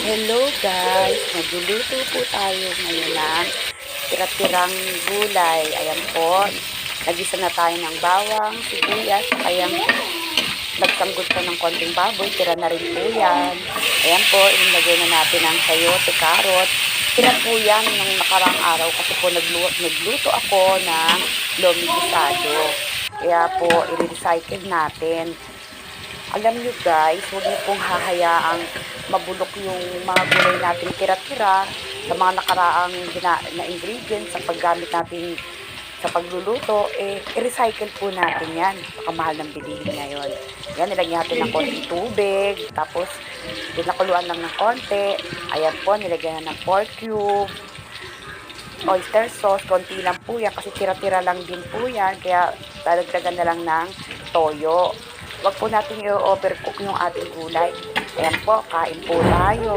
Hello guys! Magluluto po tayo ngayon ng tira-tirang gulay. Ayan po, nagisa na tayo ng bawang, sibuyas, ayan, nagsanggol pa ng konting baboy, tira na rin po yan. Ayan po, inilagay na natin ang sayote, carrot. Tira po yan nung nakarang araw kasi po nagluto ako ng lomi gisado. Kaya po, i-recycle natin. Alam nyo guys, huwag niyo pong hahayaang mabulok yung mga gulay natin tira-tira sa mga nakaraang na ingredients sa paggamit natin sa pagluluto, i-recycle po natin yan. Baka mahal ng bilihin ngayon. Yan, nilagyan natin ng konting tubig, tapos pinakuluan lang ng konti. Ayan po, nilagyan na ng pork cube, oyster sauce, konti lang po yan kasi tira-tira lang din po yan, kaya dadagdagan na lang ng toyo. Wag po natin i-overcook yung ating gulay. Ayan po, kain po tayo.